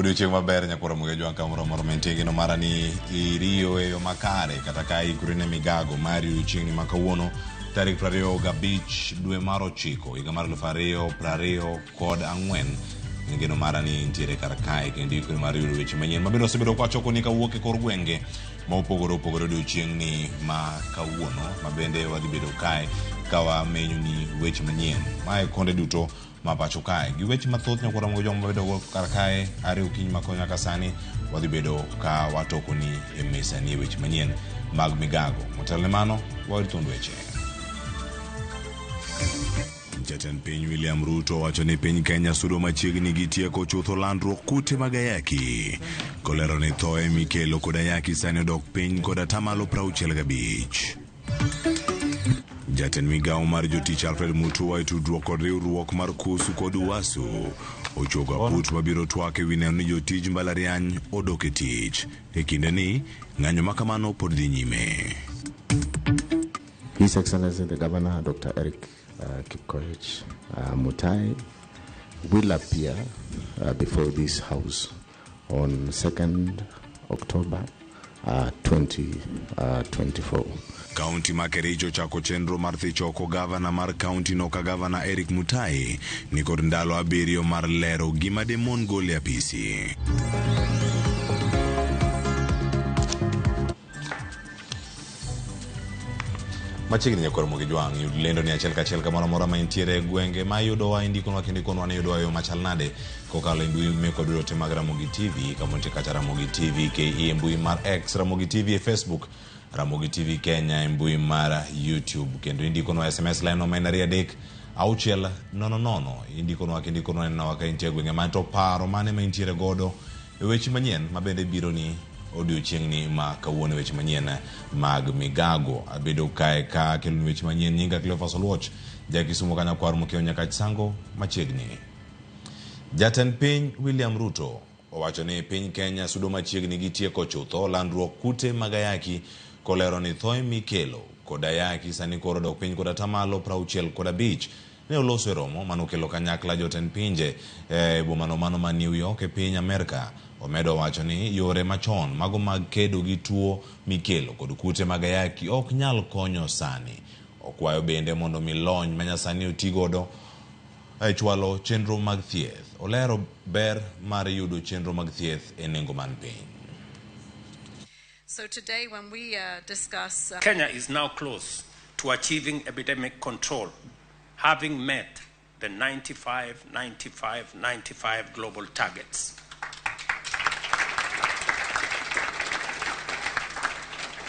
Odiochieng' maber nyakoro mugejo kamoro moro mentegi no mara ni iriyo eyo makare kata ka ikurine migago mari odiochieng' ma kawuono tarik 25 dwe mar 9 higa mar 2024 ngeno mara ni ntiere kar kae kendo ikore mar yudo weche manyien mabiro osebedo kwachoko ni kawuok e kor gwenge ma opogore odiochieng' ni ma kawuono mabende wadhi bedo kae kawa menyo ni weche manyien mae konde duto ma pacho kae gi weche mathoth nyakoro mo joma bedo kar kae are okinyi makonya ka sani wadhi bedo ka watoko ni e mesa ni weche manyien mag migago motelne mano warito weche. Jatend piny William Ruto wacho ni piny Kenya sudo machiegni gi tieko chutho landruok kute mag ayaki kolero ni thoe mikelo kod ayaki sani odok piny kod atamalo 65. Jatend migawo mar jotich Alfred Mutua itudruok kod riwruok mar KUSU kod UWASU ochogo aput mabiro twak ewi neno ni jotij mbalariany odok e tich e kinde ni ng'anyo makamano pod dhi nyime. His Excellency the Governor Dr. Eric Kipkoech Mutai will appear before this House on 2nd October 2024. Kaunti ma Kericho chako chenro mar thichoko gavana mar kaunti no ka gavana Eric Mutai ni kod ndalo abiriyo mar lero gima demon gole apisi. Machiegni nyakoro mugijwang' yud lendo ni achiel kachiel kamoro mora ma intiere gwenge ma yudowa indikonwa kendo ikonwa ni yudowa yo machal nade kokalo e mbui meko duto mag Ramogi TV kamonte kata Ramogi TV KE e mbui mar X, Ramogi TV e Facebook, Ramogi TV Kenya e mbui mar YouTube kendo indikonwa SMS line no menari adek auchiel nono indikonwa kendo ikonwa na waka intiere gwenge ma to paro mane ma intiere godo e weche manyien mabende biro ni odiochieng' ni ma kawuono weche manyien mag migago abedo kae ka kelo weche manyien nyinga Cleophas Oluoch jakisumo kanya kwar mokeo nyaka chisango machiegni. Jatend piny William Ruto owacho ni piny Kenya sudo machiegni gi tieko chutho landruok kute mag ayaki kolero ni thoe mikelo kod ayaki sani koro dok piny kod atamalo 65 ne oloso romo manokelo kanyakla jotend pinje bomano ma New York e piny Amerika. Omedo wacho ni yore machon mago mag kedo gi tuo mikelo kod kute mag ayaki ok nyal konyo sani. Okwayo bende mondo milony manyasani otigodo e chwalo chenro mag thieth. Olero ber mar yudo chenro mag thieth e nengo man piny. So today when we discuss Kenya is now close to achieving epidemic control, having met the 95 global targets.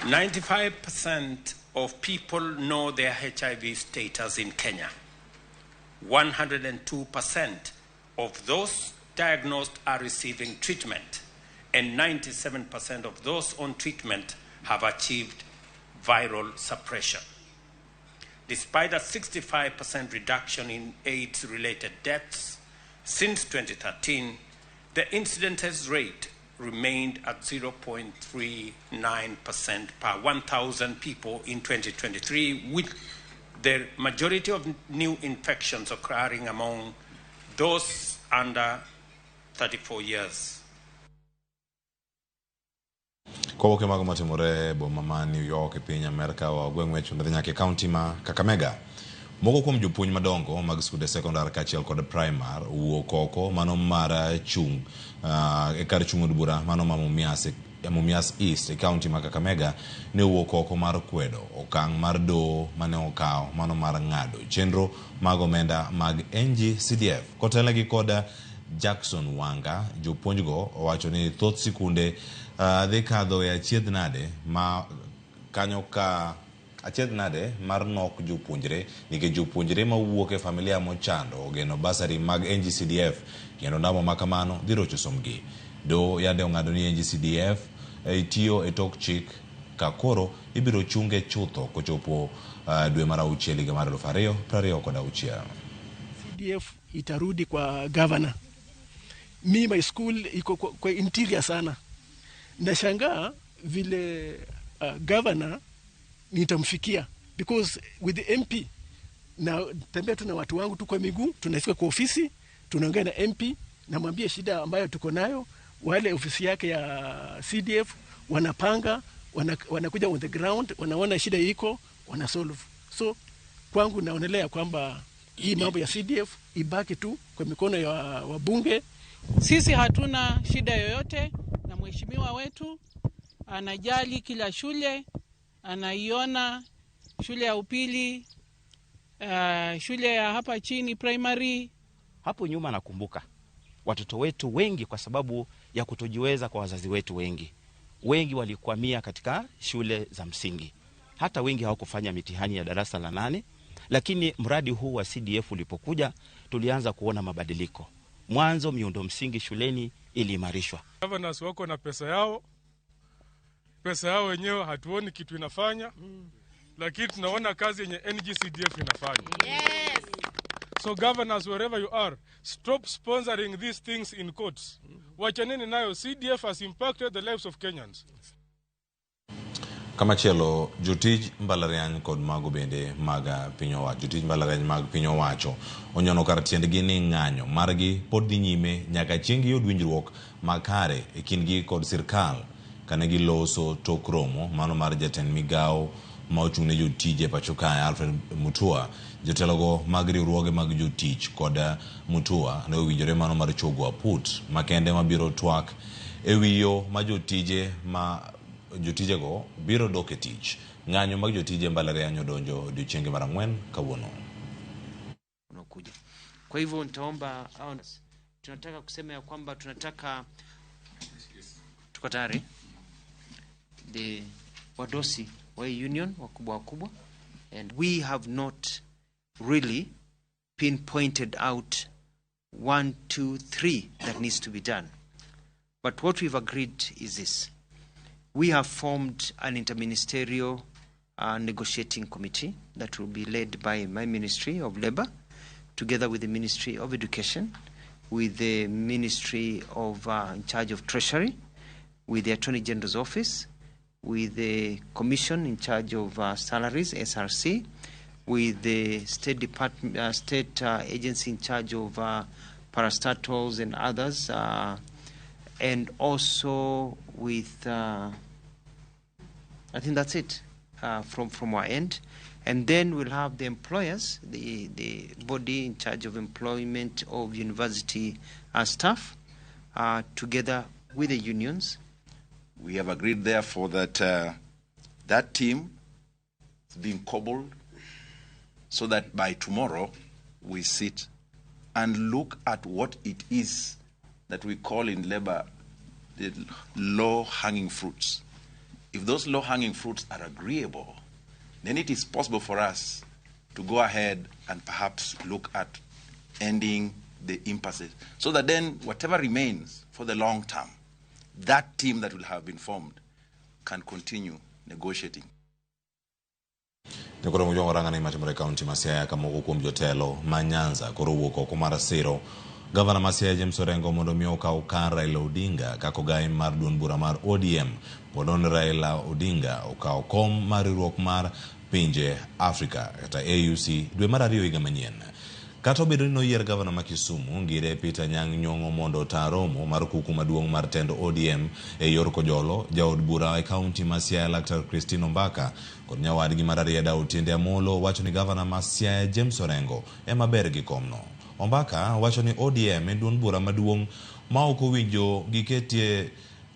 95% of people know their HIV status in Kenya. 102% of those diagnosed are receiving treatment, and 97% of those on treatment have achieved viral suppression. Despite a 65% reduction in AIDS-related deaths since 2013, the incidence rate remained at 0.39% per 1,000 people in 2023, with the majority of new infections occurring among those under 34 years. Kowoke mago matimore boma ma New York e piny Amerika wa gweng'wech ndhi nyaka kaunti ma Kakamega. Moko kuom jopuonj madongo mag skunde sekondar kachiel kod primar wuok oko mano mar chung e kar chung od bura mano ma Mumias East e kaunti ma Kakamega ne wuok oko mar kwedo okang' mar do mane okaw mano mar ng'ado chenro mag omenda mag NG-CDF. Kotelegi kod Jackson Wanga jopuonj go owacho ni thoth sikunde dhi kadho e achiedh nade ma kanyo ka achiedh nade mar nok jopuonjre nikech jopuonjre ma wuok e familia mochando ogeno basari mag NG-CDF kendo ndamo makamano dhi rocho somgi. Do yande ong'ado ni NG-CDF tiyo e tok chik ka koro ibiro chunge chutho kochopo dwe mar auchiel higa mar 2026. CDF itarudi kwa governor. My school iko kwa interior sana. Nashangaa vile governor nitamfikia because with the MP na tembea tu na watu wangu tu kwa miguu tunafika kwa ofisi tunaongea na MP namwambia shida ambayo tuko nayo wale ofisi yake ya CDF wanapanga, wanakuja on the ground, wanaona shida iko, wanasolve. So kwangu naonelea kwamba hii mambo ya CDF ibaki tu kwa mikono ya wabunge. Sisi hatuna shida yoyote na mheshimiwa wetu, anajali kila shule, anaiona shule ya upili, shule ya hapa chini primary. Hapo nyuma nakumbuka watoto wetu wengi, kwa sababu ya kutojiweza kwa wazazi wetu wengi walikwamia katika shule za msingi. Hata wengi hawakufanya mitihani ya darasa la 8, lakini mradi huu wa CDF ulipokuja tulianza kuona mabadiliko. Mwanzo miundo msingi shuleni iliimarishwa. Governors wako na pesa yao wenyewe, hatuoni kitu inafanya, lakini tunaona kazi yenye NGCDF inafanya. Yes. So governors, wherever you are, stop sponsoring these things in courts. Wachaneni nayo. CDF has impacted the lives of Kenyans. Kama chelo jotij mbalariany kod mago bende maga pinyowa jotij mbalariany mag pinyo wacho onyono kar tiendgi ni ng'anyo margi pod dhi nyime nyaka chieng' yud winjruok makare e kindgi kod sirkal kane giloso tok romo mano mar jatend migawo ma ochung'ne jotije pacho kae Alfred Mutua. Jotelogo mag riwruoge mag jotich kod Mutua ne owinjore mano mar chogo aput makende mabiro twak e wiyo ma jotijego biro dok e tich. Ng'anyo mag jotije mbalariany odonjo odiochienge mar 4 kawuono. Kwa hivyo nitaomba, tunataka kusema ya kwamba tunataka, tuko tayari, the wadosi wa union wakubwa, and we have not really pinpointed out 1, 2, 3 that needs to be done. But what we've agreed is this. We have formed an interministerial negotiating committee that will be led by my Ministry of Labour, together with the Ministry of Education, with the Ministry of in charge of Treasury, with the Attorney General's Office, with the Commission in charge of salaries, SRC, with the State Department, State Agency in charge of parastatals and others, and also with, I think that's it from our end. And then we'll have the employers, the body in charge of employment of university staff, together with the unions. We have agreed, therefore, that that team is being cobbled so that by tomorrow we sit and look at what it is that we call in labor the low-hanging fruits. If those low-hanging fruits are agreeable, then it is possible for us to go ahead and perhaps look at ending the impasses, so that then whatever remains for the long term, that team that will have been formed can continue negotiating. Nikoro mjongo ranga ni matimore county Masiaya kamoko kuom jotelo ma Nyanza koro wuok oko mar siro Gavana Masiaya James Orengo mondo mi okaw kar Raila Odinga kako gai mar duond bura mar ODM podon Raila Odinga okaw kom mar riwruok mar pinje Afrika kata AUC dwe mar 2 higa manyien. Kata obedo ni noyier gavana ma Kisumu Ngire Peter Nyang' Nyong'o mondo taromo mar kuku maduong' mar tendo ODM e yor kojolo jaod bura e kaunti Masiaya Laktar Christine Ombaka kod nyawadgi mar Rieda Otiende Amolo wacho ni gavana Masiaya James Orengo ema ber gi komno. Ombaka wacho ni ODM en duond bura maduong' ma ok owinjo giketie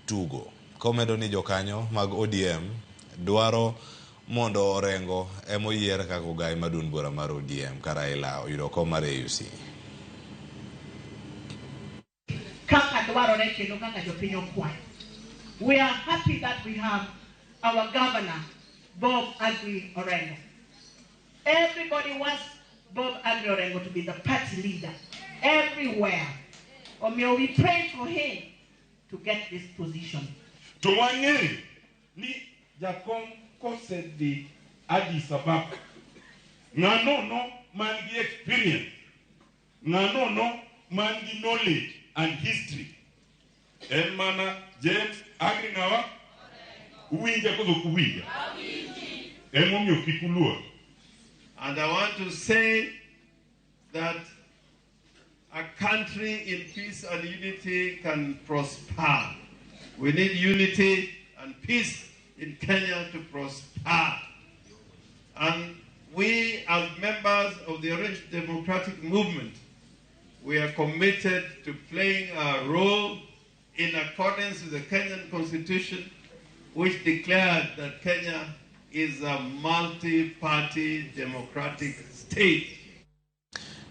tugo. Komedo ni jokanyo mag ODM dwaro mondo Orengo emoyier kako gai maduond bura mar ODM ka Raila oyudo kom mar AUC. We are happy that we have our governor, Bob Agri Orengo. Everybody wants Bob Agri Orengo to be the party leader everywhere. Or may we pray for him to get this position. To wangeri ni jakom kose di Addis Ababa. Ngano mangi experience. Ngano mangi knowledge and history. Emana James Agri nawa uwinja kozo kuwinja. Emomyo kikulua. And I want to say that a country in peace and unity can prosper. We need unity and peace in Kenya to prosper. And we, as members of the Orange Democratic Movement, we are committed to playing our role in accordance with the Kenyan Constitution, which declared that Kenya is a multi-party democratic state.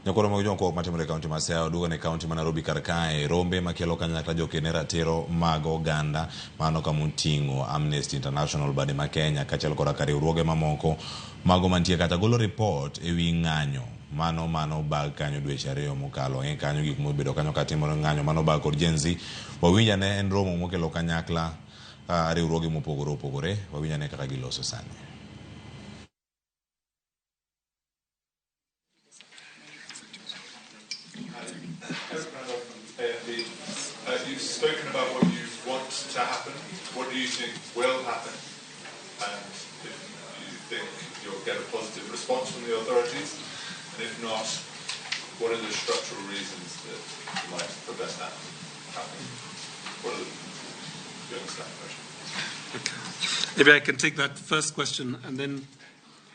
Nyakoro mojo ko matimore kaunti maseo dugo ne kaunti ma Nairobi karkae rombe makelo kanyakla jokene ratiro mag oganda mano kamuntingo Amnesty International bade ma Kenya kachel kora riwruoge mamoko mago mantie kata golo report ewi ng'anyo mano bag kanyo dweche ariyo mokalo en kanyo gik mobedo kanyo katimore ng'anyo mano bag kod jenzi wawinja ne en romo mokelo kanyakla riwruoge mopogore opogore wawinja ne kaka giloso sani. You've spoken about what you want to happen. What do you think will happen? And if you think you'll get a positive response from the authorities, and if not, what are the structural reasons that you might prevent that happening? What are the, do you understand the question? Okay. Maybe I can take that first question, and then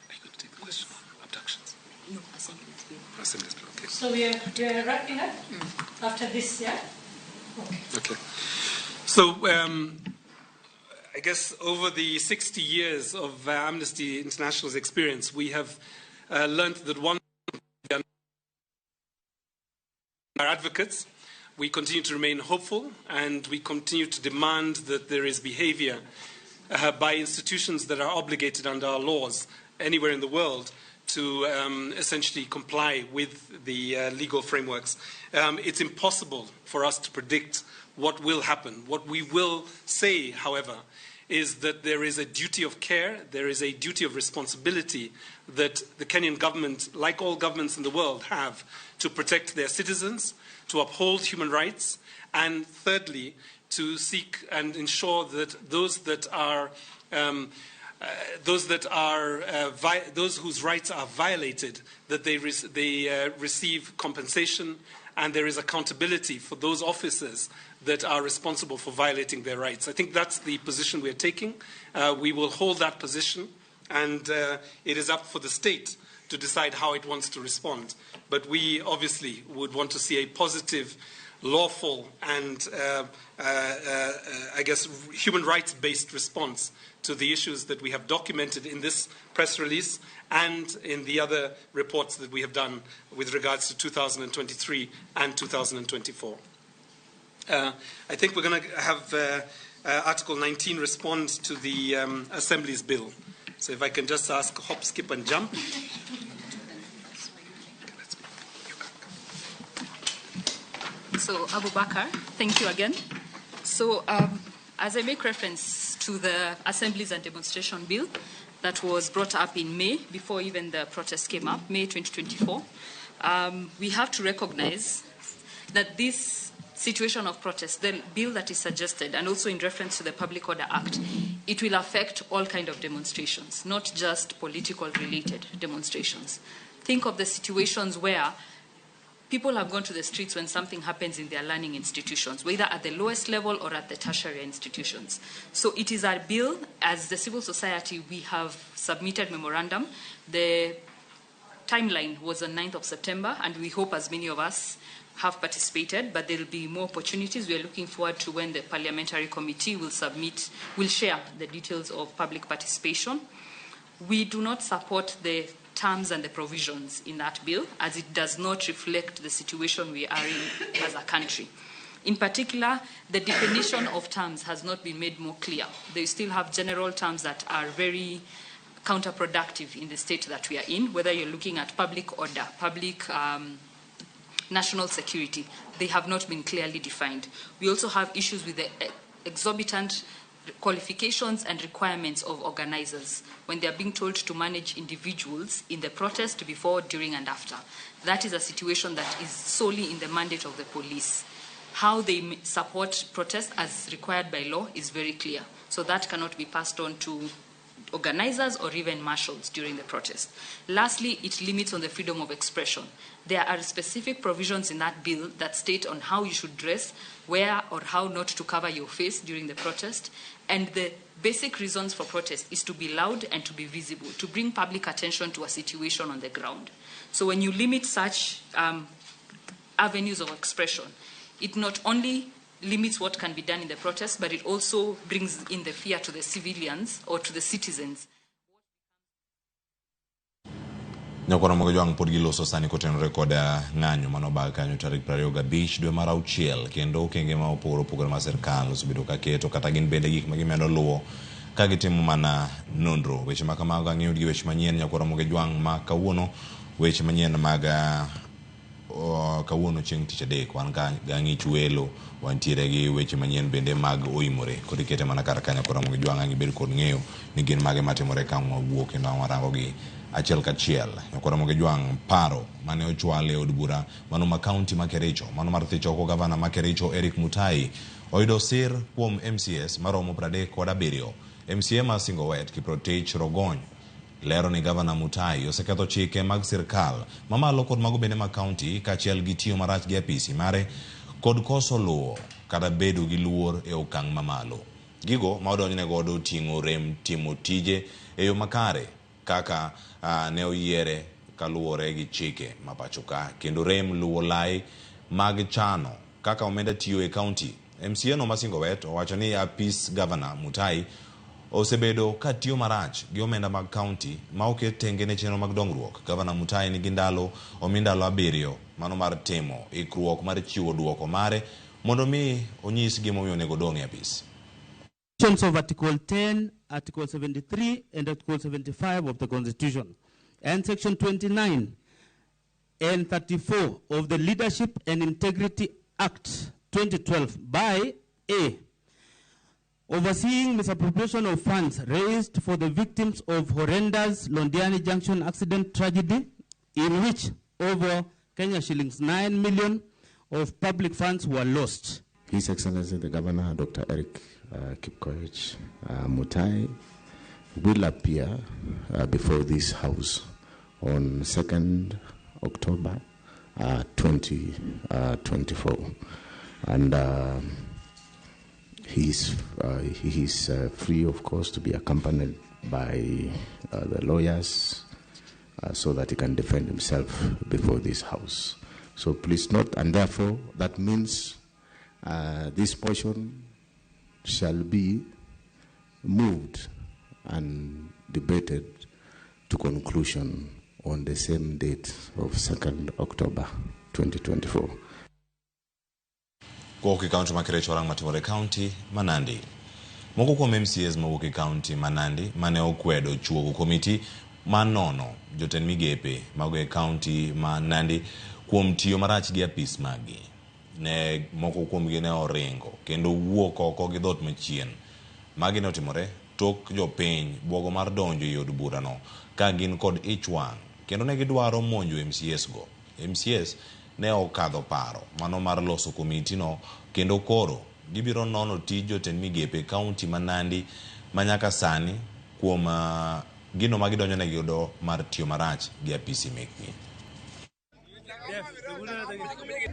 are you going to take the question on abductions? No, Assembly's bill. Assembly's bill, okay. So we are wrapping up after this, yeah? Okay. So I guess over the 60 years of Amnesty International's experience, we have learned that one of our advocates, we continue to remain hopeful, and we continue to demand that there is behavior by institutions that are obligated under our laws anywhere in the world to essentially comply with the legal frameworks. It's impossible for us to predict what will happen. What we will say, however, is that there is a duty of care, there is a duty of responsibility that the Kenyan government, like all governments in the world, have to protect their citizens, to uphold human rights, and thirdly, to seek and ensure that those whose rights are violated, that they receive compensation, and there is accountability for those officers that are responsible for violating their rights. I think that's the position we are taking. We will hold that position, and it is up for the state to decide how it wants to respond. But we obviously would want to see a positive, lawful, and I guess human rights-based response to the issues that we have documented in this press release and in the other reports that we have done with regards to 2023 and 2024. I think we're going to have Article 19 respond to the Assembly's bill. So if I can just ask hop, skip and jump. So, Abu Bakar, thank you again. So, as I make reference to the Assemblies and Demonstration Bill that was brought up in May, before even the protests came up, May 2024, we have to recognize that this situation of protest, the bill that is suggested, and also in reference to the Public Order Act, it will affect all kinds of demonstrations, not just political-related demonstrations. Think of the situations where people have gone to the streets when something happens in their learning institutions, whether at the lowest level or at the tertiary institutions. So it is our bill. As the civil society, we have submitted memorandum. The timeline was on 9th of September, and we hope as many of us have participated, but there will be more opportunities. We are looking forward to when the parliamentary committee will share the details of public participation. We do not support the terms and the provisions in that bill, as it does not reflect the situation we are in as a country. In particular, the definition of terms has not been made more clear. They still have general terms that are very counterproductive in the state that we are in, whether you're looking at public order, public national security. They have not been clearly defined. We also have issues with the exorbitant qualifications and requirements of organizers when they are being told to manage individuals in the protest before, during, and after. That is a situation that is solely in the mandate of the police. How they support protests as required by law is very clear. So that cannot be passed on to organizers or even marshals during the protest. Lastly, it limits on the freedom of expression. There are specific provisions in that bill that state on how you should dress, where or how not to cover your face during the protest. And the basic reasons for protest is to be loud and to be visible, to bring public attention to a situation on the ground. So when you limit such avenues of expression, it not only limits what can be done in the protest, but it also brings in the fear to the civilians or to the citizens. Nyakora mogojwang pod giloso sani kotenore koda ng'anyo manobag kanyo tarik 25 dwe mar auchiel kendo okenge ma opogore ma sirkal osebedo ka keto kata gin bende gik ma gimedo luwo ka gitimo mana nonro. Weche ma kamago ang'eyo gi weche manyien nyakora mogojwang ma kawuono, weche manyien mag kawuono chieng' tich adek wan ga ng'ich welo, wantiere gi weche manyien bende mag oimore kod ikete mana kar kanyo nyakora mogojwang ang' ibed kod ng'eyo ni gin mage matimore ka mwawuok kendo warango gi achiel kachiel. Nyakora mogojwang paro mane ochwal e od bura mano ma kaunti ma Kericho, mano mar thicho oko gavana ma Kericho Eric Mutai oyudo sir kuom MCS maromo 37. MCA ma Singowet Kiprotich Rogony lero ni gavana Mutai oseketho chike mag sirkal mamalo kod mago bende ma kaunti kachiel gi tiyo marach gi apisi mare kod koso luwo kata bedo gi luor e okang' mamalo. Gigo ma odonjne godo ting'o rem timo tije e yo makare kaka ne oyiere kaluwore gi chike ma pacho ka kendo rem luwo lai mag chano kaka omenda tiyo e kaunti. MCA no ma Singowet owacho ni apis gavana Mutai osebedo ka tiyo marach gi omenda mag kaunti ma oket tenge ne chenro mag dongruok. Gavana Mutai ni gindalo omindalo 7 mano mar timo ikruok mar chiwo duoko mare mondo mi onyis gimo miyo nego dong e apis. Of Article 10, Article 73 and Article 75 of the Constitution and Section 29 and 34 of the Leadership and Integrity Act 2012 by A. Overseeing misappropriation of funds raised for the victims of horrendous Londiani Junction accident tragedy in which over Kenya shillings 9 million of public funds were lost. His Excellency the Governor, Dr. Eric Kipkoech Mutai, will appear before this House on 2nd October 2024. And he is free, of course, to be accompanied by the lawyers so that he can defend himself before this House. So please note, and therefore that means this portion shall be moved and debated to conclusion on the same date of 2nd October 2024. Koki County ma Kericho orang matimore County ma Nandi. Moko kuom MCAs mawuok County ma Nandi mane okwedo chuogo komiti manono jotend migepe mag County ma Nandi kuom tiyo marach gi apis magi. Ne moko kuom gi ne oringo kendo wuok oko gi dhot machien. Magi ne otimore tok jopiny buogo mar donjo e od bura no ka gin kod ichwang' kendo ne gidwaro monjo MCAs go. MCAs ne okadho paro mano mar loso komiti no kendo koro gibiro nono tij jotend migepe kaunti ma Nandi manyaka sani kuom gino ma gidonjo ne gido mar tiyo marach gi apisi mekgi.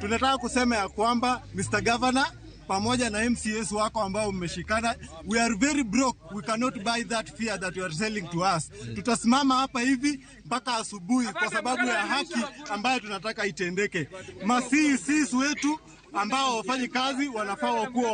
Tunataka kusema ya kwamba Mr. Governor pamoja na MCAs wako ambao mmeshikana, we are very broke, we cannot buy that fear that you are selling to us. Tutasimama hapa hivi mpaka asubuhi kwa sababu ya haki ambayo tunataka itendeke. Masisi wetu ambao wafanyi kazi wanafaa wakuwa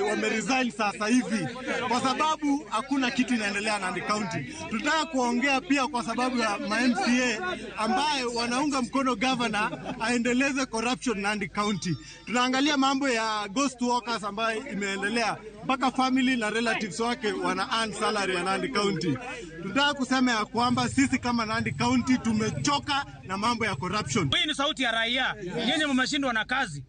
wame resign sasa hivi kwa sababu hakuna kitu inaendelea Nandi County. Tunataka kuongea pia kwa sababu ya MCA ambaye wanaunga mkono governor aendeleze corruption Nandi County. Tunaangalia mambo ya ghost workers ambayo imeendelea mpaka family na relatives wake wana earn salary ya Nandi County. Tunataka kusema ya kwamba sisi kama Nandi County tumechoka na mambo ya corruption. Hii ni sauti ya raia. Nyinyi mmeshindwa na kazi.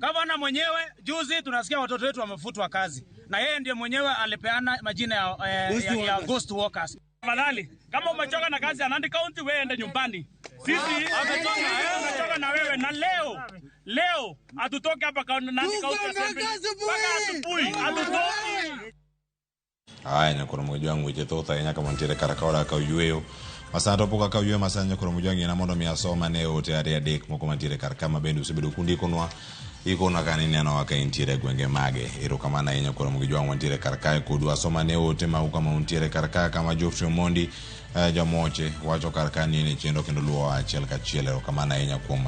Gavana mwenyewe juzi tunasikia watoto wetu wamefutwa kazi. Na yeye ndiye mwenyewe alipeana majina ya ghost workers. Tafadhali, kama umechoka na kazi ya Nandi County wewe ende nyumbani. Sisi tumechoka na wewe na leo hatutoki hapa Nandi County mpaka asubuhi. Hatutoki. Aya nyakoro mojwangu weche thotha nyaka mantiere karakawda ka yueyo. Masana poka ka yueyo masana nyakoro mojwangu ina mondo mi asoma ne ote ari adek moko mantiere karakama bende usebedo kundikonwa. Ikona kani neno waka intiere gwenge mage. Erokamana ahinya koro mojwangu mantiere karakae kodwa asoma ne ote ma uka mantiere karakae kama Geoffrey Omondi jamoche wacho karakani ni chendo kendo luo achiel kachiel. Erokamana ahinya kuom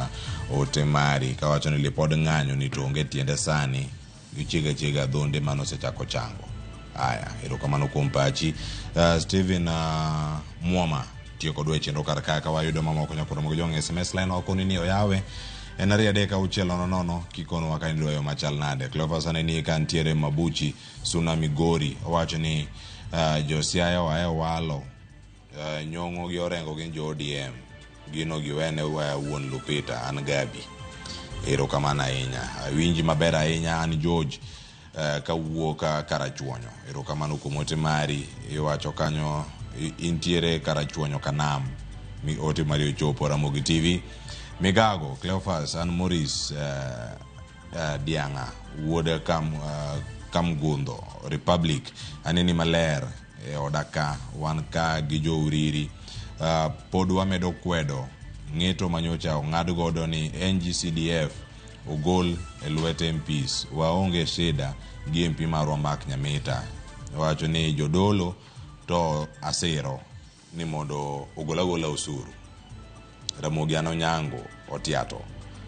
ote mari ka wacho ni lipod ng'anyo ni to onge tiende sani gichiega dhonde mano sechako chango. Aya, erokamano kuom pachi. Steven Mwoma tiyo kodwa chendo karakae ka wayudo mamoko nyakoro mojwangu SMS line okoni ni oyawe. Enaria deka uchelo nono kikono wakanido yo machal nade. Cleophas aneni kantiere Mabuchi Suna Migori wacho ni Josiaya wae walo nyongo gi orengo gi jo ODM gino giwene wuon Lupita an Gabi. Erokamana ahinya. Winji maber ahinya an George kawuoka Karachuonyo. Erokamano kuom ote mari iwacho kanyo intiere Karachuonyo Kanam mi ote mari ochopo Ramogi TV. Migago, Cleophas, and Maurice Dianga, Woda Kamgundo, Republic, Anini Maler, Odaka, Wanka, Gijo Uriri, Podwa Medo Kwedo, Ngeto Manyocha, Ngadu Godoni, NGCDF, Ugol, Elwete MPs, Waonge Sheda, GMP Maromak Nyameta, Wachoni Jodolo, To Asero, Nimodo, Ugolagola Usuru. Ramogi Anonyango Otiato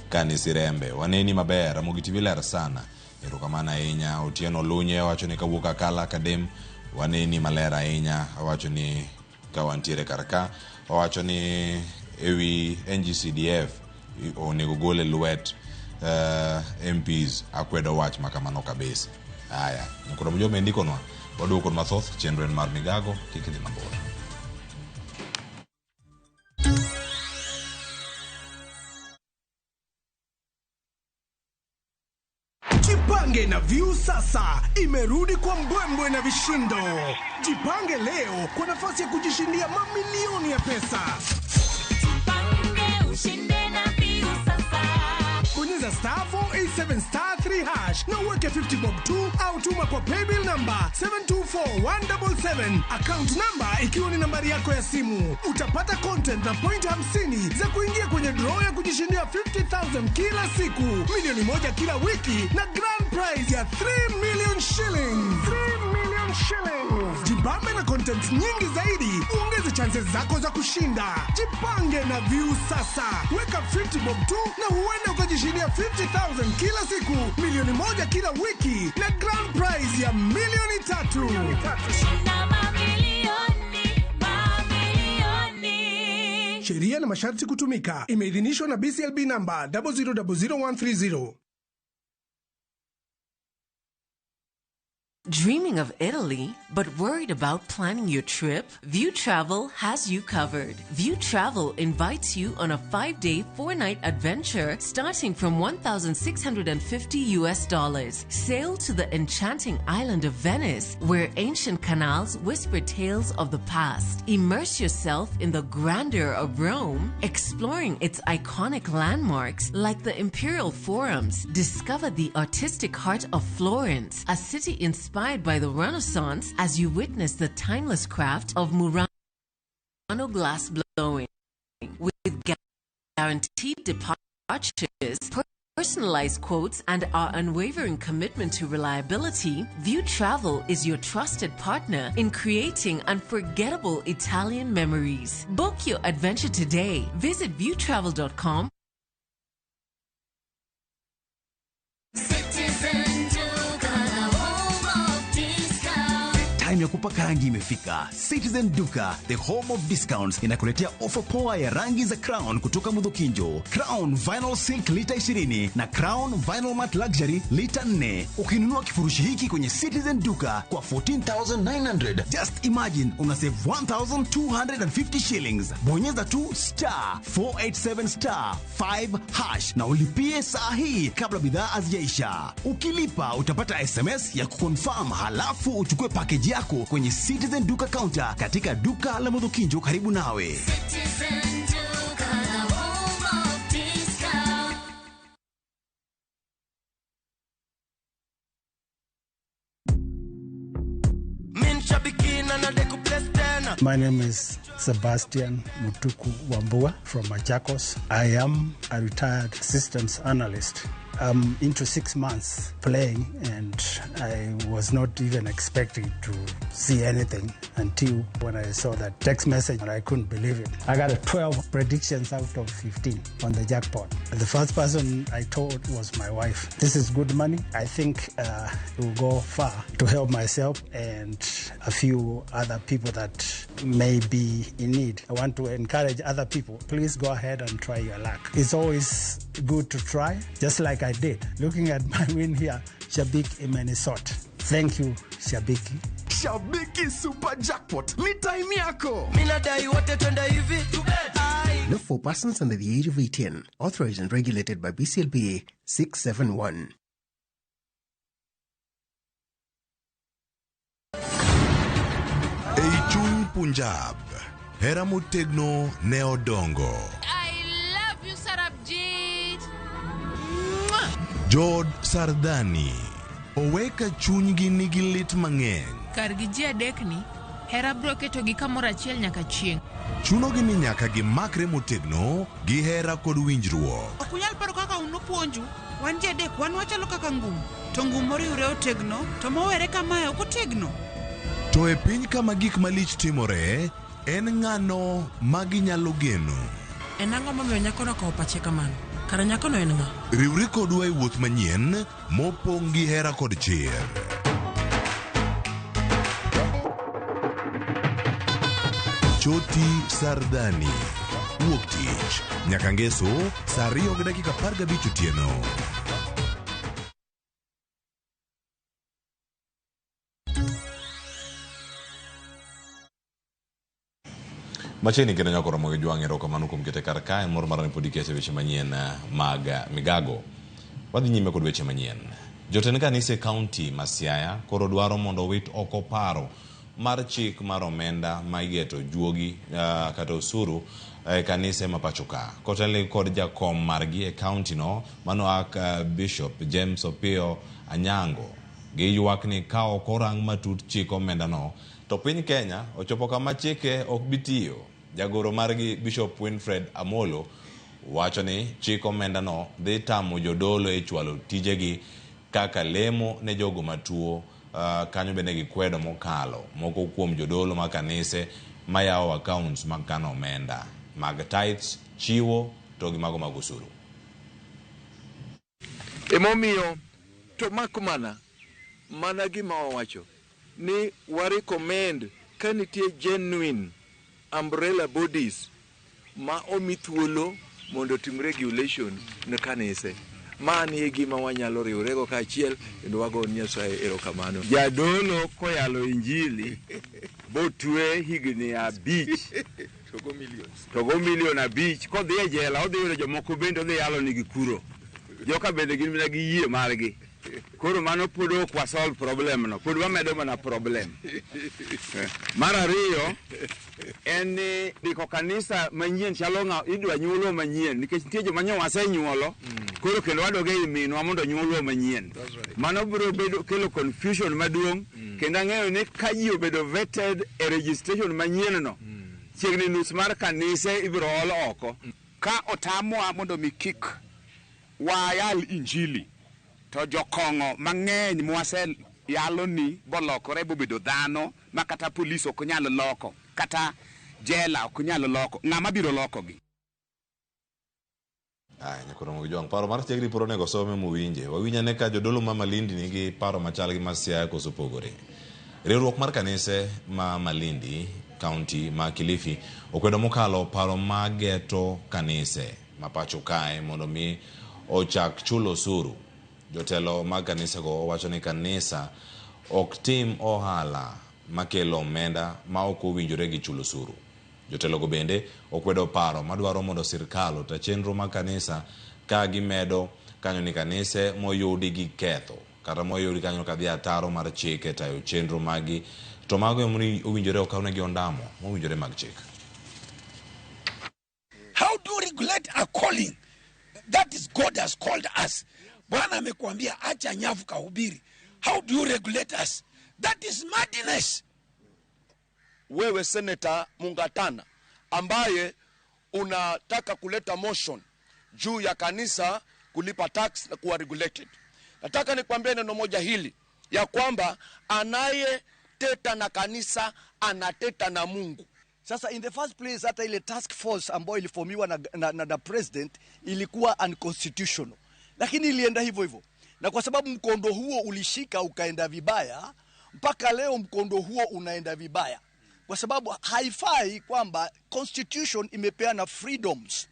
Kani Sirembe waneni maber Ramogi TV ler sana. Erokamana ahinya. Otieno Lunye wacho ni kawuoka Kala Kadem waneni malera ahinya. Wacho ni kawantiere karaka wacho ni ewi NGCDF onego gole lwet MPs akwedo wach makamano kabisa. Aya nyakoro mjo mendikonwa waduoko mathoth chenro en mar Migago kikidhi mabor. Jipange na View sasa imerudi kwa mbwembwe na vishindo. Jipange leo kwa nafasi ya kujishindia mamilioni ya pesa. Jipange ushinde na View sasa. Bonyeza *487*3# na uweke 50 bob tu au tuma kwa paybill number 724177. Account number ikiwa ni nambari yako ya simu. Utapata content na point 50 za kuingia kwenye draw ya kujishindia 50,000 kila siku, milioni moja kila wiki na grand prize ya 3 million shillings. 3 million shillings. Jibambe na content nyingi zaidi, uongeze chances zako za kushinda. Jipange na View sasa. Weka 50 bob tu na huenda ukajishindia 50,000 kila siku, milioni moja kila wiki na grand prize ya milioni 3. Sheria na masharti kutumika. Imeidhinishwa na BCLB number 0000130. Dreaming of Italy, but worried about planning your trip? View Travel has you covered. View Travel invites you on a 5-day, 4-night adventure starting from $1,650. Sail to the enchanting island of Venice, where ancient canals whisper tales of the past. Immerse yourself in the grandeur of Rome, exploring its iconic landmarks like the Imperial Forums. Discover the artistic heart of Florence, a city inspired by the Renaissance as you witness the timeless craft of Murano glass blowing. With guaranteed departures, personalized quotes, and our unwavering commitment to reliability, View Travel is your trusted partner in creating unforgettable Italian memories. Book your adventure today. Visit viewtravel.com. Time ya kupaka rangi imefika. Citizen Duka, the home of discounts, inakuletea ofa poa ya rangi za Crown kutoka Mudhokinjo. Crown Vinyl Silk lita 20 na Crown Vinyl Matte Luxury lita 4. Ukinunua kifurushi hiki kwenye Citizen Duka kwa 14,900, just imagine una save 1,250 shillings. Bonyeza tu *487*5# na ulipie saa hii kabla bidhaa hazijaisha. Ukilipa utapata SMS ya kuconfirm, halafu uchukue package yako kwenye Citizen Duka counter katika duka la Mudhokinjo karibu nawe. Citizen Duka, home of discount. My name is Sebastian Mutuku Wambua from Machakos. I am a retired systems analyst. I'm into 6 months playing, and I was not even expecting to see anything until when I saw that text message, and I couldn't believe it. I got 12 predictions out of 15 on the jackpot. The first person I told was my wife. This is good money. I think it will go far to help myself and a few other people that may be in need. I want to encourage other people. Please go ahead and try your luck. It's always good to try, just like I did. Looking at my win here, Shabiki in Minnesota. Thank you, Shabiki. Shabiki Super Jackpot. Ni time yako. Not for persons under the age of 18. Authorized and regulated by BCLPA 671. Eichung Punjab. Hera Mutegno Neodongo. Jod Sardani. Oweka chunygi nigi lit mang'eny. Kargi ji adekni, hera bro keto gi kamoro achiel nyaka chieng'. Chunogi ni nyaka gimakre motegno gi hera kod winjruok. Okunyal paro kaka unopuonju, wan ji adek wan wachalo kaka ngum. To ngum moriure otegno, to mowere kamae ok otegno. To e piny kama gik malich timore, en ng'ano ma ginyalo geno. En ang'o momiyo nyakono okawo pache kamano? Kara nyakono en ng'a? Riwri kodwa e wuoth manyien mopong' gi hera kod chir. Choti Sardani. Wuok tich nyaka ngeso saa 2:15 otieno. Macheni kendo nyako romo gi jwang' erokamano kuom kete kar kae mor mar ripodi keche weche manyien mag migago. Wadhi nyime kod weche manyien. Jotend kanise kaunti ma Siaya koro dwaro mondo wit oko paro mar chik mar omenda ma igeto juogi kata osuru kanise ma pacho ka. Kotele kod jakom margi e kaunti no mano Bishop James Opio Anyango gi ywak ni ka ok orang matut chik omenda no to piny Kenya ochopo kama chike ok bitiyo. Jagoro margi Bishop Winfred Amolo wacho ni chik omenda no dhi tamo jodolo e chwalo tijegi kaka lemo ne jogo matuo. Kanyo bende gikwedo mokalo moko kuom jodolo ma kanise mayawo accounts mag kano omenda mag tithes, chiwo to gi mago mag osuru. Emomiyo to makumana mana gima wawacho ni wa recommend ka nitie genuine umbrella bodies ma omi thuolo mondo tim regulation ne kanise. Mani e gima wanyalo riwrego kaachiel kendo wago Nyasaye erokamano. Jadolo koyalo injili botwe higni 5 togo milion 5 kodhi e jela odhi yudo jomoko bende odhi yalo nigi kuro. Joka bende gin mina gi yie margi. Koro mano pod ok wa solve problem no. Pod wamedo mana problem. Mar ariyo en ni diko kanisa manyien chalo ng'a idwa nyuolo manyien nikech nitie joma nyo wasenyuolo. Koro kendo wadoge i minwa mondo nyuolo manyien. Mano biro bedo kelo confusion maduong' kendo ang'eyo ni ka ji obedo vetted e registration manyien no chiegni nus mar kanise ibiro ol oko. Ka otamwa mondo mi kik wayal injili to jokong'o mang'eny mwase yalo ni bolokore bobedo dhano ma kata polis ok nyal loko kata jela ok nyal loko. Ng'ama biro lokogi? Nyakoro mo jwang' paro mar tiegri poro nego some muwinje. Wawinya ne ka jodolo ma Malindi nigi paro machal gi ma Siaya koso pogore. Riwruok mar kanise ma Malindi County ma Kilifi okwedo mokalo paro ma geto kanise ma pacho kae mondo mi ochak chulo osuru. Jotelo mag kanisa go wacho ni kanisa ok tim ohala makelo omenda ma ok owinjore gi chulo osuru. Jotelo go bende okwedo paro madwaro mondo sirkal ota chenro mag kanisa ka gimedo kanyo ni kanise moyudi gi ketho kata moyudi kanyo ka dhi ataro mar chike tayo chenro magi to mago owinjore okawne gi ondamo mowinjore mag chik. How do you regulate a calling? That is God has called us. Bwana amekuambia acha nyavu kahubiri. How do you regulate us? That is madness. wewe Senator Mungatana ambaye unataka kuleta motion juu ya kanisa kulipa tax na kuwa regulated. Nataka nikwambie neno moja hili, ya kwamba anayeteta na kanisa anateta na Mungu. Sasa in the first place hata ile task force ambayo iliformiwa na president ilikuwa unconstitutional. Lakini ilienda hivyo hivyo. Na kwa sababu mkondo huo ulishika ukaenda vibaya, mpaka leo mkondo huo unaenda vibaya. Kwa sababu haifai kwamba constitution imepeana freedoms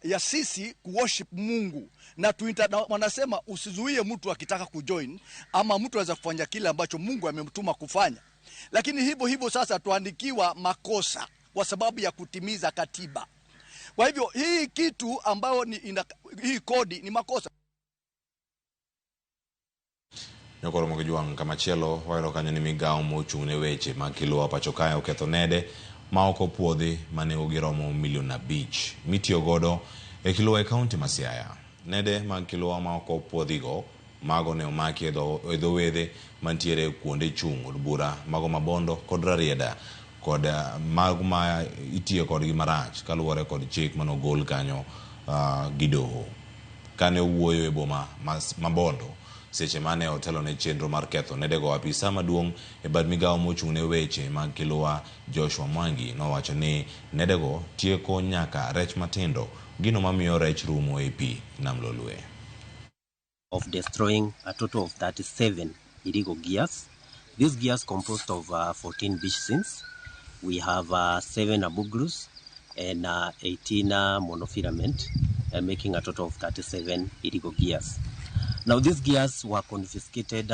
ya sisi kuworship Mungu. Na wanasema usizuie mtu akitaka kujoin, ama mtu anaweza kufanya kile ambacho Mungu amemtuma kufanya. Lakini hivyo hivyo sasa tuandikiwa makosa kwa sababu ya kutimiza katiba. Kwa hivyo hii kitu ambayo hii kodi ni makosa. Nyokoro Mogijwang kamachielo wairo kanyo ni migao mochung'ne weche makilo pacho kae oketho nede ma oko puodhi mane ogiromo milion 5 mitiyo godo e Kilwa e kaunti ma Siaya. Nede mag Kilwa ma oko puodhigo mago ne omaki e dho wedhe mantiere kuonde chung' od bura mago mabondo kod Rarieda kod mago ma itiyo kodgi marach kaluwore kod chik manogol kanyo gi doho. Kane owuoyo e boma mabondo seche mane otelo ne chenro mar ketho nedego, apisa maduong' e bad migao mochung'ne weche mag Kilwa Joshua Mwangi nowacho ni nedego tieko nyaka rech matindo, gino mamiyo rech rumo e pi nam Lolwe. Of destroying a total of 37 illegal gears. These gears composed of 14 beach scenes. We have 7 abuglus and 18 monofilament, making a total of 37 illegal gears. Now these gears were confiscated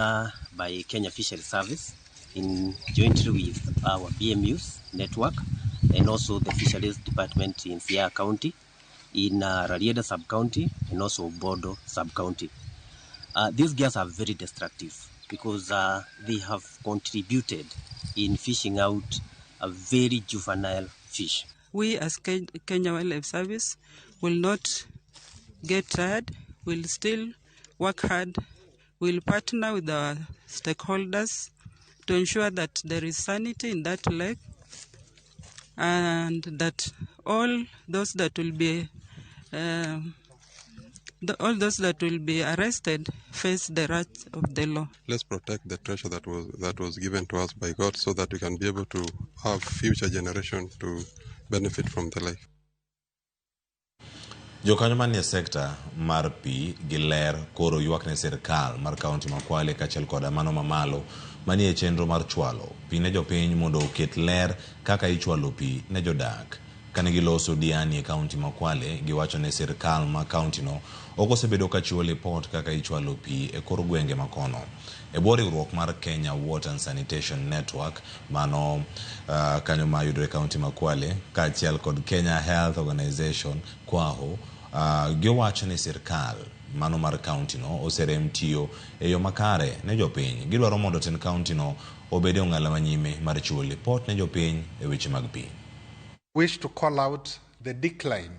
by Kenya Fisheries Service in jointly with our BMUs network and also the Fisheries Department in Siaya County, in Rarieda Sub-County and also Bodo Sub-County. These gears are very destructive because they have contributed in fishing out a very juvenile fish. We as Kenya Wildlife Service will not get tired, we'll still work hard, we'll partner with our stakeholders to ensure that there is sanity in that lake and that all those that will be arrested face the wrath of the law. Let's protect the treasure that was given to us by God so that we can be able to have future generation to benefit from the lake. Jokanyo manie sekta mar pi gi ler koro ywak ne sirkal mar kaunti ma Kwale kaachiel kod mano mamalo manie chenro mar chwalo pi ne jopiny mondo oket ler kaka ichwalo pi ne jodak. Kane giloso diani e kaunti ma Kwale, giwacho ne sirkal ma kaunti no ok osebedo ka chiwo lipot kaka ichwalo pi e kor gwenge makono. E bwo riwruok mar Kenya Water and Sanitation Network mano kanyo ma yudore kaunti ma Kwale kaachiel kod Kenya Health Organization KWAHO, giwacho ne sirkal mano mar kaunti no oserem tiyo e yo makare ne jopiny. Gidwaro mondo ten kaunti no obede ong'ala manyime mar chiwo lipot ne jopiny e weche mag pi. Wish to call out the decline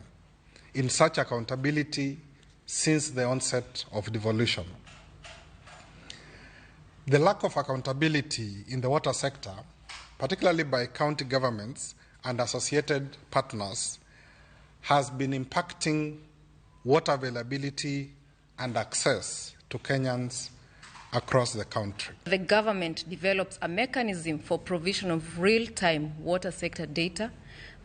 in such accountability since the onset of devolution. The lack of accountability in the water sector, particularly by county governments and associated partners, has been impacting water availability and access to Kenyans across the country. The government develops a mechanism for provision of real-time water sector data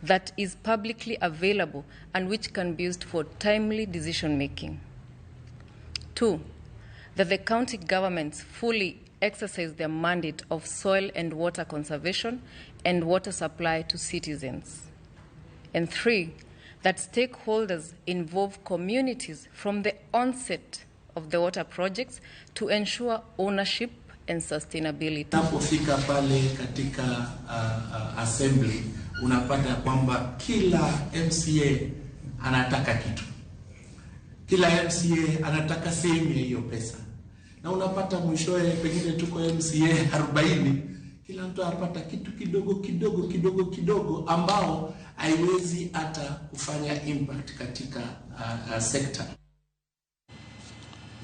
that is publicly available and which can be used for timely decision-making. 2, that the county governments fully exercise their mandate of soil and water conservation and water supply to citizens. And 3, that stakeholders involve communities from the onset of the water projects to ensure ownership and sustainability. Unapofika pale katika assembly unapata kwamba kila MCA anataka kitu. Kila MCA anataka sehemu ya hiyo pesa. Na unapata mwishowe pengine tuko MCA 40, kila mtu anapata kitu kidogo ambao haiwezi hata kufanya impact katika sekta.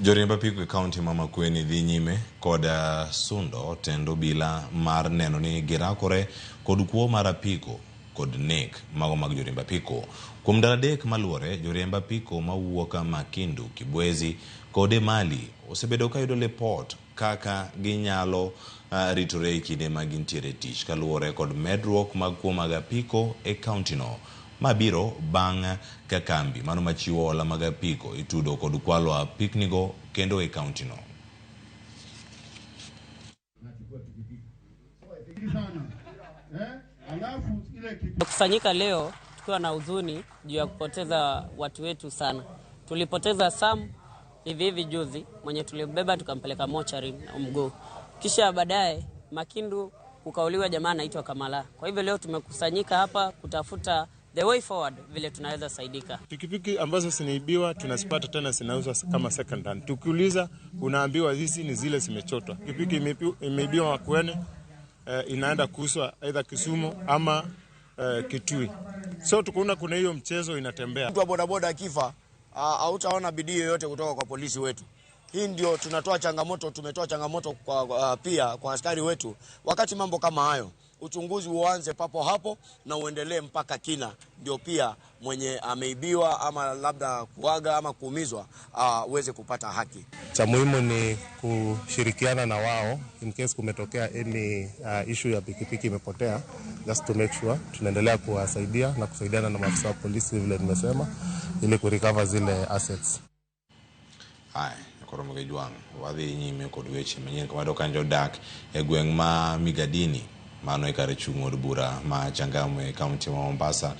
Joriemb apiko e kaunti ma Makueni dhi nyime kod sundo tendo bila mar neno ni girakore kod kuo mar apiko kod nek mago mag joriemb apiko. Kuom ndalo adek maluore, joriemb apiko mawuok Makindu, Kibwezi kod Mali osebedo ka yudo lipot kaka ginyalo ritore e kinde ma gintiere tich kaluwore kod medruok mag kuo mag apiko e kaunti no. Mabiro bang' ka kambi mano machiwo hola mag apiko itudo kod kwalo apiknigo kendo e kaunti no. Kusanyika leo tukiwa na huzuni juu ya kupoteza watu wetu sana. Tulipoteza Sam hivi juzi mwenye tulibeba tukampeleka mochari na mguu. Kisha baadaye Makindu ukauliwa jamaa anaitwa Kamala. Kwa hivyo leo tumekusanyika hapa kutafuta the way forward vile tunaweza saidika. Pikipiki ambazo zinaibiwa tunazipata tena zinauzwa kama second hand. Tukiuliza unaambiwa hizi ni zile zimechotwa. Pikipiki imeibiwa Makueni, inaenda kuuzwa aidha Kisumu ama Kitui. So tukaona kuna hiyo mchezo inatembea. Mtu wa bodaboda akifa hautaona bidii yoyote kutoka kwa polisi wetu. Hii ndio tumetoa changamoto kwa pia kwa askari wetu. Wakati mambo kama hayo, uchunguzi uanze papo hapo na uendelee mpaka kina, ndio pia mwenye ameibiwa ama labda kuaga ama kuumizwa uweze kupata haki. Cha muhimu ni kushirikiana na wao in case kumetokea any issue ya pikipiki imepotea, just to make sure tunaendelea kuwasaidia na kusaidiana na maafisa wa polisi vile nimesema ili kurecover zile assets. Koromo Gejwang wadhi nyime kod weche manyien kama dokanjo dak e gweng' ma Migadini mano e kare chung' od bura ma Changamwe kaunti ma Mombasa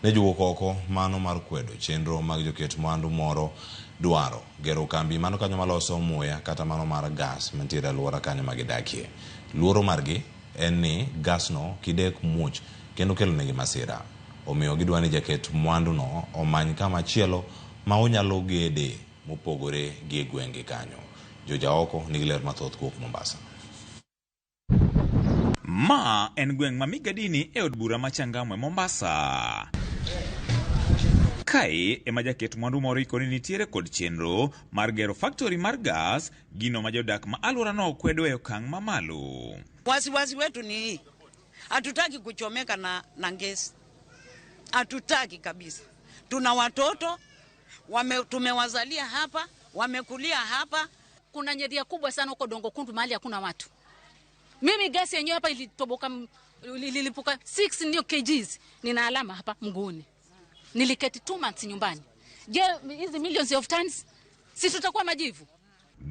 ne jugo koko mano mar kwedo chenro mag joket mwandu moro dwaro gero kambi mano kanyo maloso muya kata mano mar gas mantiere alwora kanyo magidakie. Luoro margi en ni gas no kidek much kendo kelo negi masira, omiyo gidwani jaket mwandu no omany kama chielo ma onyalo gede mopogore gi gwenge kanyo. Joja oko nigi ler mathoth kuok Mombasa. Ma en gweng' ma Migadini e od bura ma Changamwe Mombasa. Kae ema jaket mwandu moro ikoni nitiere kod chenro mar gero factory mar gas, gino ma jodak ma alwora no kwedo e okang' mamalo. Wasiwasi wetu ni hii, hatutaki kuchomeka na gesi, hatutaki kabisa. Tuna watoto tumewazalia hapa, wamekulia hapa. Kuna nyeria kubwa sana huko Dongo Kundu mahali hakuna watu. Mimi gasi yenyewe hapa ililipuka 6 ndio kgs. Nina alama hapa mguuni. Niliketi 2 months nyumbani. Je, hizi millions of tons si tutakuwa majivu?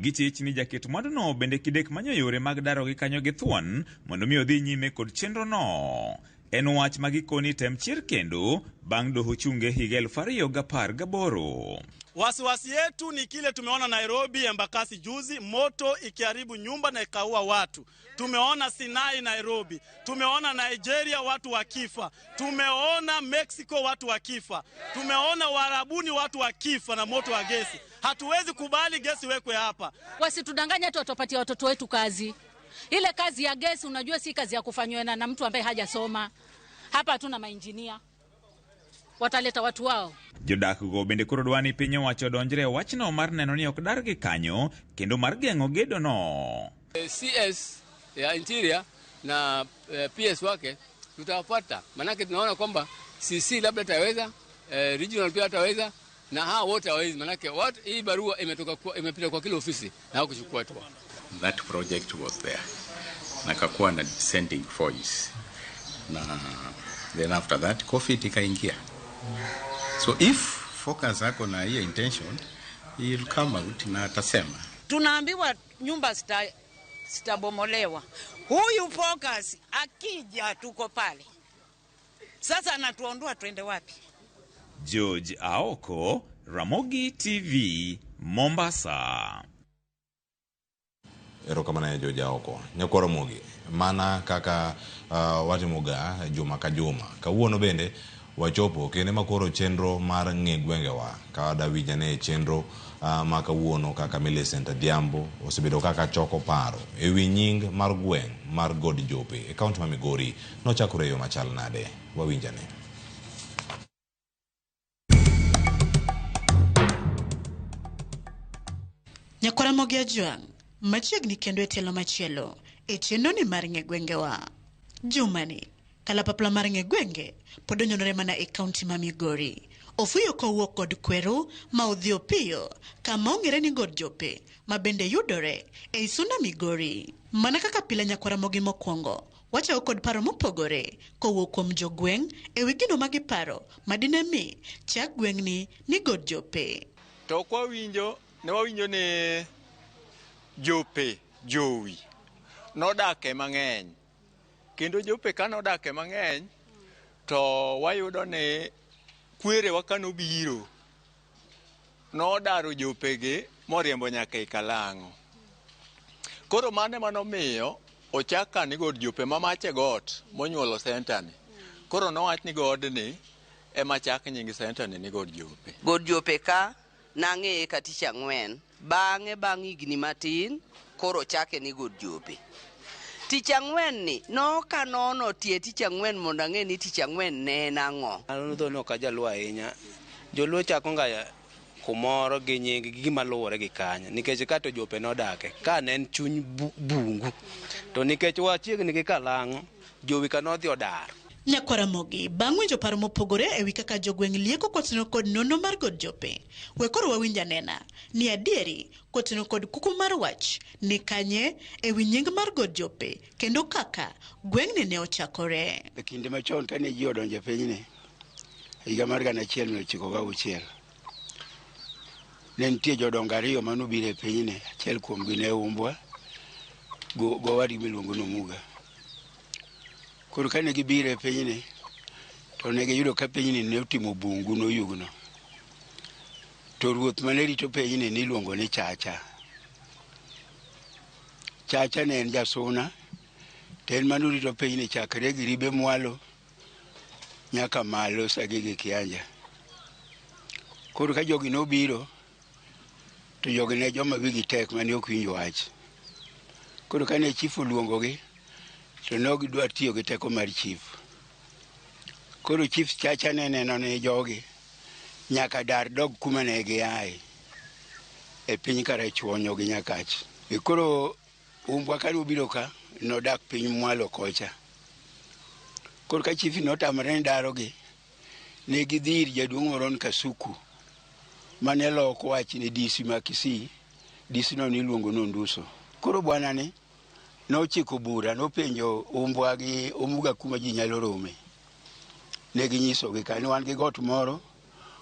Gichich ni jaket mwandu no bende kidek manyo yore mag daro gi kanyo gi thuon mondo mi odhi nyime kod chenro no. En wach magikoni tem chir kendo bang' doho chunge higa 2018. Wasiwasi yetu ni kile tumeona Nairobi Embakasi juzi, moto ikiharibu nyumba na ikaua watu. Tumeona Sinai Nairobi, tumeona Nigeria watu wakifa, tumeona Mexico watu wakifa, tumeona Warabuni watu wakifa na moto wa gesi. Hatuwezi kubali gesi wekwe hapa. Wasitudanganya tu watopatia watoto wetu kazi. Ile kazi ya gesi unajua si kazi ya kufanywa na mtu ambaye hajasoma. Hapa hatuna mainjinia. Wataleta watu wao. Jodak go bende koro dwani piny owacho donjre wachno mar neno ni ok dar gi kanyo kendo mar geng'o gedo no. CS ya Interior na PS wake tutawafuata, manake tunaona kwamba CC labda taweza, regional pia taweza na hao wote hawezi, manake hii barua imepita kwa kila ofisi na hao kuchukua tu. That project was there. Nakakuwa na dissenting voice. Na then after that COVID ikaingia. So if focus yako na hiyo intention, he'll come out na atasema. Tunaambiwa nyumba sitabomolewa. Huyu focus akija tuko pale. Sasa anatuondoa twende wapi? George Aoko, Ramogi TV, Mombasa. Erokamana ya George Aoko. Nyakoro Mogi. Mana kaka watimoga juma ka juma. Kawuono bende wachopo kene makoro chenro mar ng'e gwengewa kawada winjane chenro ma kawuono kaka Millicent Diambo osebedo kaka choko paro ewi nying mar gweng mar God Jope e kaunti ma Migori nochakore yo machal nade. Wawinjane. Jaramogi Ajwang' machiegni kendo e telo machielo e chenro ni mar ng'e gwengewa. Jumani kalapapla mar ng'e gwenge pod onyonore mana e kaunti ma Migori. Ofuyo kowuok kod kweru ma odhi piyo kama ong'ere ni God Jope ma bende yudore e Isunda Migori. Mana kaka pile Nyakwaramogi mokwongo wacho kod paro mopogore kowuok kuom jogweng' e wi gino magiparo madine mi chak gweng'ni ni God Jope. To kwawinjo ne Jope jowi nodake mang'eny, kendo Jope kanodake mang'eny to wayudo ni kwerewa kanobiro nodaro Jopege moriembo nyaka e Kalang'o. Koro mane manomiyo ochaka ni God Jope mamache got monyuolo sentani. Koro nowach ni godni ema chak nying sentani ni God Jope. God Jope ka nang'eye ka tich ang'wen, bang' higni matin koro chake ni God Jope. Tich ang'wen ni nokanono tie tich ang'wen mondo ang'e ni tich ang'wen ne en ang'o. An dho no ka jaluo ahinya. Joluo chako nga kumoro gi nying gima luwore gi kanyo nikech ka to Jope nodake ka ne en chuny bungu to nikech wachiegni gi Kalang'o jowi ka nodhi odar. Nyakwaramogi bang' winjo paro mopogore e wi kaka jogweng' lieko kotino kod nono mar God Jope. We koro wawinj anena ni adieri kotino kod kuku mar wach ni kanye e wi nying mar God Jope kendo kaka gweng'ni ne ochakore. E kinde machon kane ji odonjo e pinyni higa mar 1996 ne nitie jodongo ariyo manobiro e pinyni, achiel kuomgi ne Umbwa gowadgi miluongo n'Omuga. Koro kane gibiro e pinyni to ne giyudo ka pinyni ne otimo bungu noyugno. To ruoth mane rito pinyni niluongo ni Chacha. Chacha ne en jasuna, to en manorito pinyni chakre gi Ribe Mwalo nyaka malo Sagege Kianja. Koro ka jogi nobiro to jogi ne joma wigi tek mane ok winjo wach. Koro kane chief oluongogi to ne gidwa tiyo gi teko mar chief. Koro chief Chacha ne neno ni jogi nyaka dar dog kuma ne giaye e piny Karachuonyo gi Nyakach. Koro Umbwa kane obiro ka nodak piny Mwalo kocha. Koro ka chief notamre ni darogi, ne gidhi ir jaduong' moro ni Kasuku mane loko wach ni DC ma Kisii. DC no niluongo n'Onduso. Koro bwana ni nochiko bura, nopenjo Umbwa gi Omuga kuma ji nyalo rome. Ne ginyisogi ka ni wan gi got moro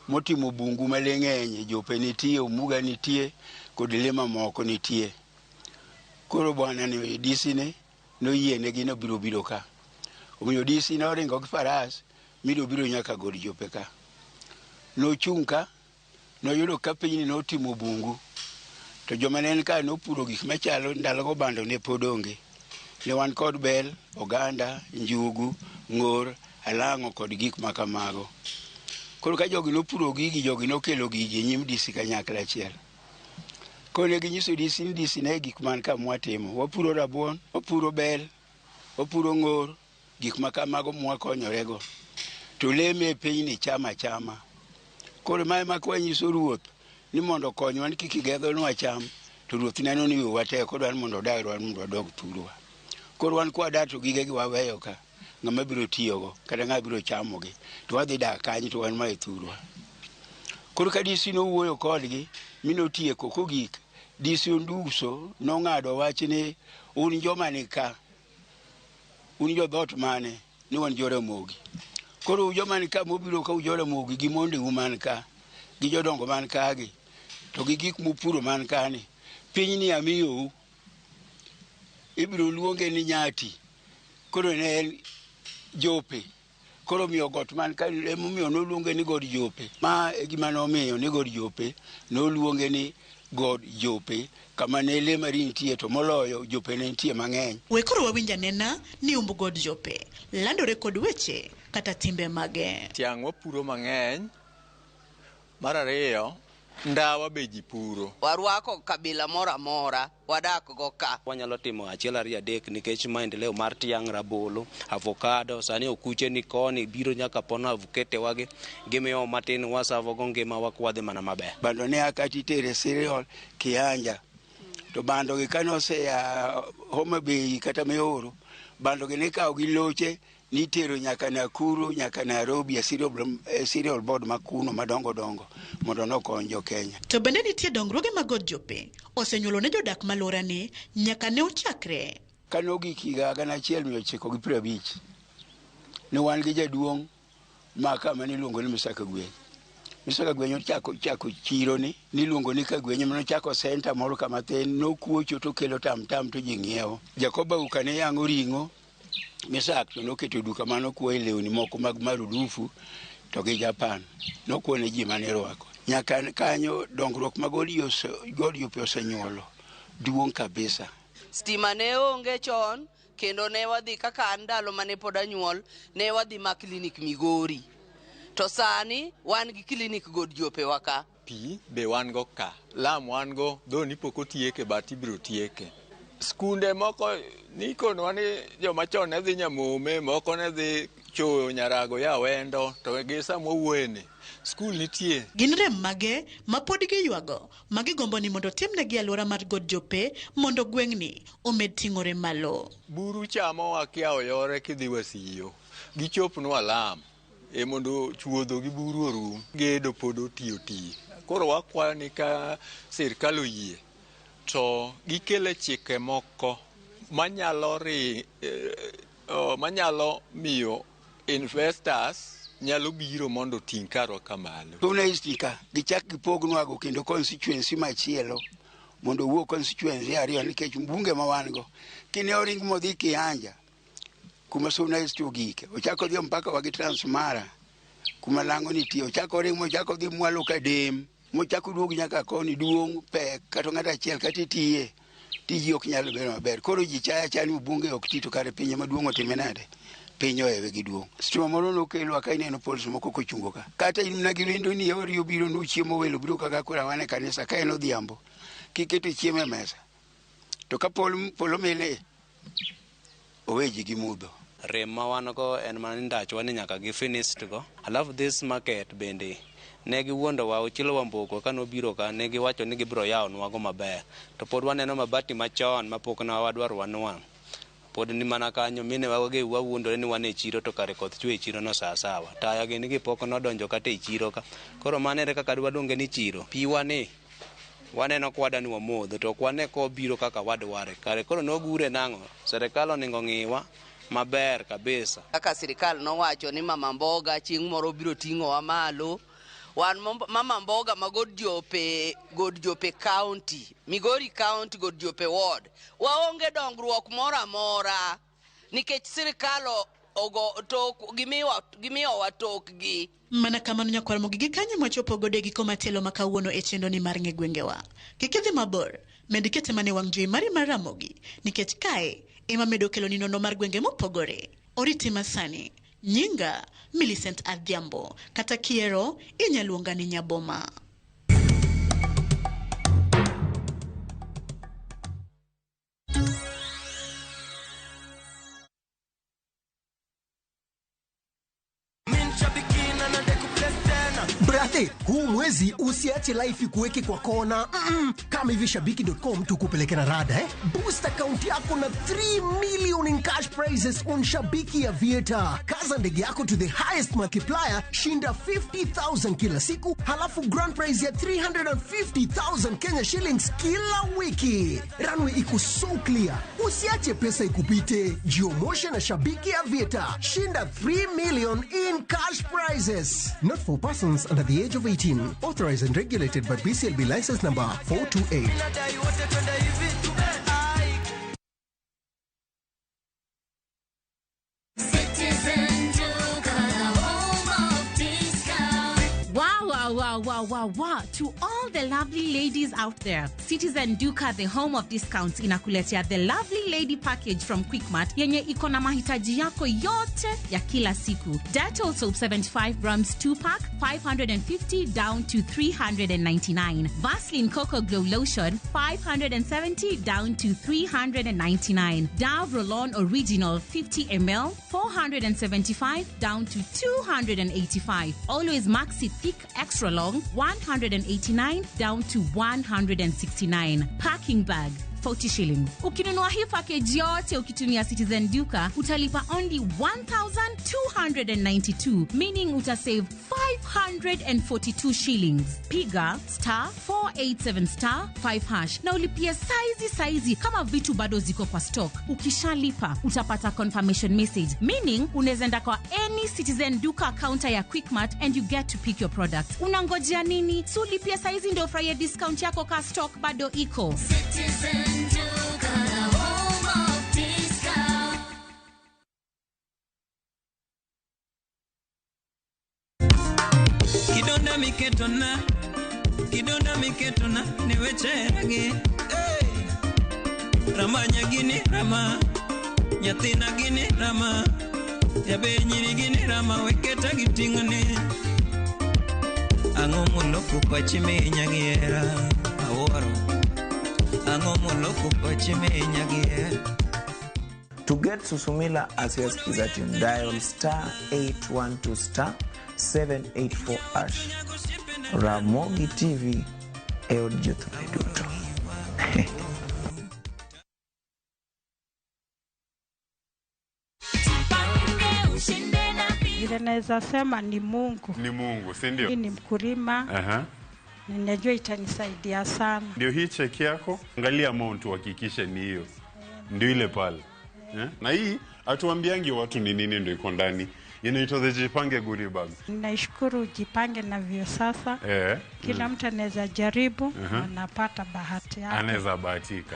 motimo bungu maleng'eny, Jope nitie, Omuga nitie, kod le mamoko nitie. Koro bwana ni DC ne noyienegi nobiro ka. Omiyo DC noringo gi faras midobiro nyaka God Jope ka. Nochung' ka, noyudo ka pinyni notimo bungu. To joma ne en ka nopuro gik machalo ndalogo bando ne pod onge. Ne wan kod bel, oganda, njugu, ng'or, alang'o kod gik makamago. Koro ka jogi nopuro gigi, jogi nokelo gigi nyim DC kanyakla achiel. Koro ne ginyiso DC ni DC ne gik man ka mwatimo. Wapuro rabuon, wapuro bel, wapuro ng'or, gik makamago mwakonyorego. To leme e pinyni chama chama. Koro mae makwanyiso ruoth ni mondo konywa ni kik igedhonwa cham, to ruoth neno ni wiwa tek, odwani mondo odag, wan mondo wadog thurwa. Koro wan kwadak to gigegi waweyo ka, ng'ama biro tiyogo kata ng'ama biro chamogi, to wadhi dak kanyo to wan ma e thurwa. Koro ka DC nowuoyo kodgi mi notieko kogik, DC Onduso nong'ado wach ni un joma ni ka, un jodhot mane, ni wan Joramogi. Koro joma ni ka mobiro ka Joramogi gi monde man ka, gi jodongo man kagi, to gi gik mupuro man kani, pinyni amiyou, ibiro luonge ni Nyati. Koro ne en Jope. Koro miyo got man ka emomiyo noluonge ni God Jope. Ma e gima nomiyo ni God Jope noluonge ni God Jope, kama ne le mari nitie to moloyo Jope ne nitie mang'eny. We koro wawinja nena ni umb God Jope landore kod weche kata timbe mage. Tiang' wapuro mang'eny. Mar ariyo, ndawa be ji puro. Warwako kabila mora mora, wadak go ka. Wanyalo timo achiel ariyo adek nikech maendeleo mar tiang', rabolo, avocado, sani okuche ni koni biro nyaka pono avukete wage, gimiyo matin wasavo go ngima wakwadhi mana maber. Bando ne akati tere cereal Kianja. to bando gi kanose ya Homa Bay kata Meoro bando gi ne kawo gi loche ni tero nyaka Nakuru nyaka Nairobi serial board makuno madongo dongo mondo nokony jo Kenya. To bende nitie dongruoge mag od jope osenyuolo ne jodak malora ni nyaka ne ochakre. Kano gikiga 1950 ne wan gi jaduong' maka mani luongo ni Misaka Gwenyo. Misaka Gwenyo chako chiro ni luongo ni Kagwenyo mano chako center moro kama tin no kuocho to kelo tam to ji ngiewo. Jakoba ukane yango ringo Misaka to noketo duka mano kuo lewni moko mag marudufu to gi Japan no kuone ji mane rwako. Nyaka kanyo dongruok mag god jope osenyuolo duong' kabisa. Stima ne onge chon kendo ne wadhi kaka ndalo mane pod anyuol ne wadhi ma klinik Migori. To sani wan gi klinik god jope waka. Pi be wan go ka. Lam wan go do ni poko tieke bati biro tieke. Skunde moko ni konwa ni joma chon ne dhi Nyamome, moko ne dhi Choyo, Nyarago, Yawendo, to gi samo wuene. Skul nitie. Gin rem mage ma pod giywago magi gombo ni mondo timnegi alwora mar god jope mondo gweng'ni omed ting'ore malo. Buru chamo wakia oyore kidhi Wasiyo. Gichopnwa Lam. Mondo chuodho gi buru orum. Gedo pod otiyo. Koro wakwayo ni ka sirkal oyie to gikele chike moko manyalo miyo investors nyalo biro mondo ting' karo kamalo. Tuna istika gichak gipognwago kendo constituency machielo mondo wuo constituency ariyo nikech mbunge ma wan go kine oring modhi Kianja kuma Suna istugike ochako dhi mpaka wagi Transmara kuma Lango nitie ochako oring mochako dhi Mwalo Kadem mochako duog nyaka koni duong' pek kata ng'ata achiel kata tiye tiji ok nyalo bedo maber. Koro ji chani mbunge ok tito kare pinye maduong' otime nade pinyo ewe gi duong'. Stima moro nokelo aka ineno polis moko kochungo ka. Kata in na giwendo ni yori obiro no chiemo welo biro kaka kura wane kanisa ka en odhiambo. Kiketo chiemo e mesa. To ka polo mele oweji gi mudho. Rem ma wan go en man ndach wan nyaka gi finish go. Alafu this market bende ne giwuondo wa Ochilo Wamboko ka nobiro ka ne giwacho ni gibiro yawo nwago maber. To pod waneno mabati machon mapok na wadwaro wanwang'. Pod ni mana kanyo mine wage wawuondore ni wane chiro to kare koth chwe chiro no sawa. Taya gini gipoko nodonjo kata e chiro ka. Koro manere kaka dwadonge ni chiro. Pi waneno kwada ni wamodho to kwane ko biro kaka wadware. Kare koro nogure nang'o. Serikal oningo ng'iwa maber kabisa. Kaka sirikal nowacho ni Mama Mboga chieng' moro biro ting'owa malo. Wan Mama Mboga ma god jope county, Migori county god jope ward. Waonge dongruok mora mora nikech sirikal ogo tok gimiyo watok gi. Mana kamano nyakwar mogigi kanye mwachopo gode giko matelo makawuono e chendo ni mar ng'e gwengewa. Kikidhi mabor, medikete mane wang' jowi mari mar Ramogi nikech kae ema medo kelo ni nono mar gwenge mopogore. Oriti masani. Nyinga Millicent Adhiambo kata kiero inyaluonga ni Nyaboma. Brate, huu mwezi usiache life kuweke kwa kona. Kama hivi Shabiki.com tukupeleke na rada Boost account yako na 3 million in cash prizes on Shabiki Aviator. Kaza ndege yako to the highest multiplier, shinda 50,000 kila siku, halafu grand prize ya 350,000 Kenya shillings kila wiki. Runway iko so clear. Usiache pesa ikupite. Jiomoshe na Shabiki Aviator. Shinda 3 million in cash prizes. Not for persons under the age of 18. Authorized and regulated by BCLB license number 428. Wow. To all the lovely ladies out there, Citizen Duka, the home of discounts, inakuletea the lovely lady package from Quickmart yenye iko na mahitaji yako yote ya kila siku. Dettol soap 75 grams 2-pack, 550 down to 399. Vaseline Cocoa Glow Lotion, 570 down to 399. Dove Roll-On Original 50 ml, 475 down to 285. Always Maxi Thick Extra Long, 189 $99 down to $169. Packing bag 40 shillings. Ukinunua hii package yote ukitumia Citizen Duka, utalipa only 1,292, meaning utasave 542 shillings. Piga *487*5# na ulipia saizi kama vitu bado ziko kwa stock. Ukishalipa utapata confirmation message, meaning unaweza enda kwa any Citizen Duka counter ya Quickmart and you get to pick your products. Unangojea nini? So ulipia saizi ndio ufurahie discount yako ka stock bado iko. Citizen Duka, home of discount. Kidonda miketona niwecherage Rama nyagini rama Nyathina gini rama Yabenyiri gini rama Weketa gitingane Ango muloko pachime nyagiera Aworo Ango muloko pachime nyagiera. To get Susumila as your skiza team, dial *812*784#. Ramogi TV, Eod Jutumeduto. Ile naweza sema ni Mungu. Ni Mungu, si ndio? Ni mkulima. Ninajua itanisaidia sana. Ndio hii cheki yako, angalia amount uhakikishe ni hiyo. Ndio ile pale. Na hii atuambiangi watu ni nini ndio iko ndani. Inaitwa the Jipange Goodie Bag. Nashukuru Jipange na vyo sasa. Kila mtu anaweza jaribu na anapata bahati yake. Anaweza bahatika.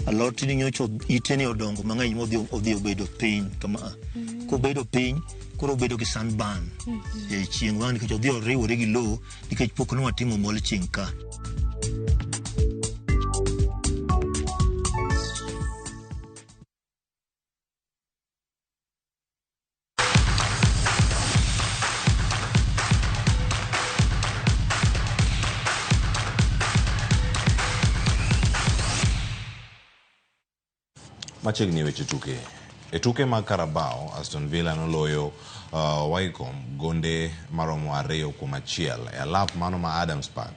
Alot ni nyocho itene odongo mang'eny modhi obedo piny kama kobedo piny koro obedo gi sunburn chieng' wang' nikech odhi oriwore gi lowo nikech pok nowatimo mulching ka. Machiegni weche tuke. E tuke mag Carabao, Aston Villa noloyo Wycombe gonde maromo 2-1 e alap mano ma Adams Park.